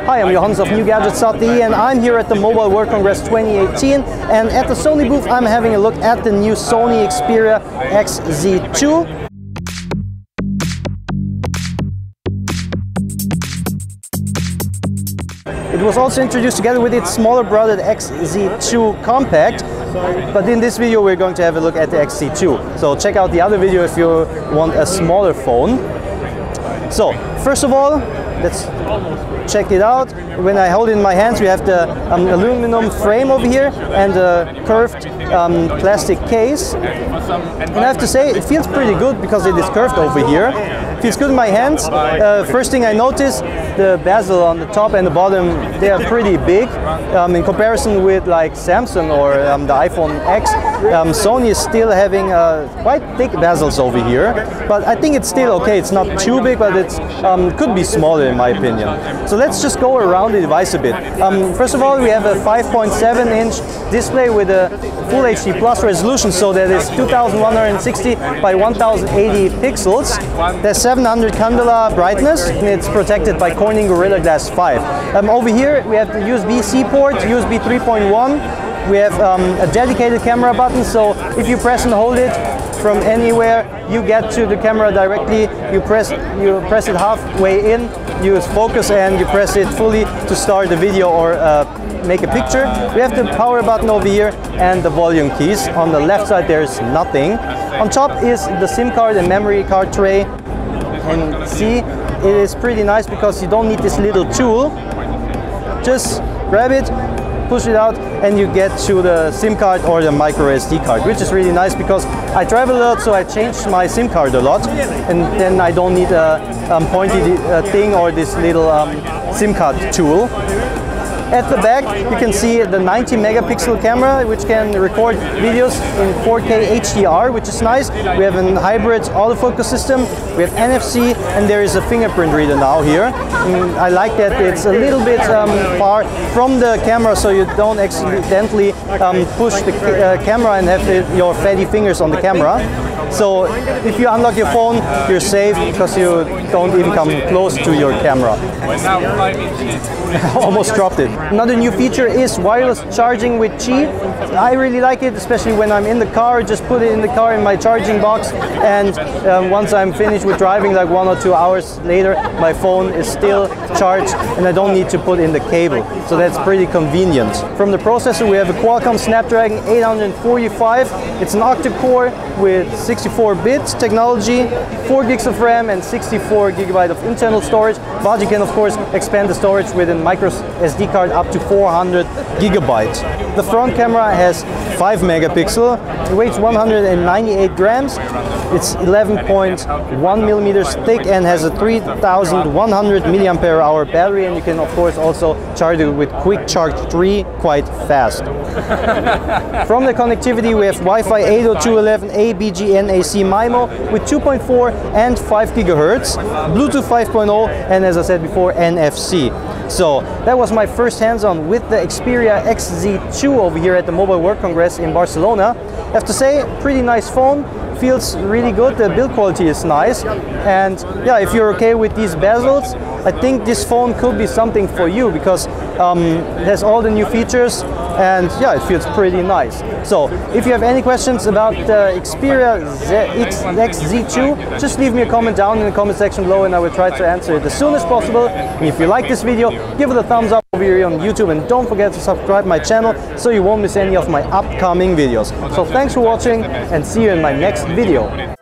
Hi, I'm Johannes of NewGadgets.de and I'm here at the Mobile World Congress 2018, and at the Sony booth I'm having a look at the new Sony Xperia XZ2. It was also introduced together with its smaller brother, the XZ2 Compact, but in this video we're going to have a look at the XZ2. So check out the other video if you want a smaller phone. So first of all, let's check it out. When I hold it in my hands, we have the aluminum frame over here and a curved plastic case. And I have to say, it feels pretty good because it is curved over here. It feels good in my hands. First thing I notice, the bezel on the top and the bottom, they are pretty big. In comparison with like Samsung or the iPhone X, Sony is still having quite thick bezels over here. But I think it's still okay. It's not too big, but it could be smaller in my opinion. So let's just go around the device a bit. First of all, we have a 5.7-inch display with a Full HD Plus resolution, so that is 2160 by 1080 pixels. There's 700 candela brightness, and it's protected by Corning Gorilla Glass 5. Over here we have the USB-C port, USB 3.1. We have a dedicated camera button, so if you press and hold it from anywhere, you get to the camera directly. You press it halfway in, use focus, and you press it fully to start the video or make a picture. We have the power button over here and the volume keys. On the left side there's nothing. On top is the SIM card and memory card tray. And see, it is pretty nice because you don't need this little tool. Just grab it, push it out, and you get to the SIM card or the micro SD card, which is really nice because I travel a lot, so I changed my SIM card a lot, and then I don't need a pointy thing or this little SIM card tool. At the back you can see the 90 megapixel camera, which can record videos in 4K HDR, which is nice. We have a hybrid autofocus system, we have NFC, and there is a fingerprint reader now here. I like that it's a little bit far from the camera, so you don't accidentally push the camera and have your fatty fingers on the camera. So if you unlock your phone, you're safe because you don't even come close to your camera. Almost dropped it. Another new feature is wireless charging with Qi. I really like it, especially when I'm in the car. Just put it in the car in my charging box, and once I'm finished with driving, like 1 or 2 hours later, my phone is still charged and I don't need to put in the cable. So that's pretty convenient. From the processor, we have a Qualcomm Snapdragon 845. It's an octa-core with 64-bit technology, 4 gigs of RAM and 64 GB of internal storage, but you can of course expand the storage with a micro SD card up to 400 GB. The front camera has 5 megapixel, it weighs 198 grams, it's 11.1 millimeters thick and has a 3100 mAh battery, and you can of course also charge it with Quick Charge 3 quite fast. From the connectivity we have Wi-Fi 802.11a, BGN, AC, MIMO with 2.4 and 5 GHz, Bluetooth 5.0, and as I said before, NFC. So that was my first hands-on with the Xperia XZ2 over here at the Mobile World Congress in Barcelona. I have to say, pretty nice phone, feels really good, the build quality is nice, and yeah, if you're okay with these bezels, I think this phone could be something for you because it has all the new features and yeah, it feels pretty nice. So if you have any questions about the Xperia XZ2, just leave me a comment down in the comment section below and I will try to answer it as soon as possible. And if you like this video, give it a thumbs up over here on YouTube, and don't forget to subscribe my channel so you won't miss any of my upcoming videos. So thanks for watching and see you in my next video.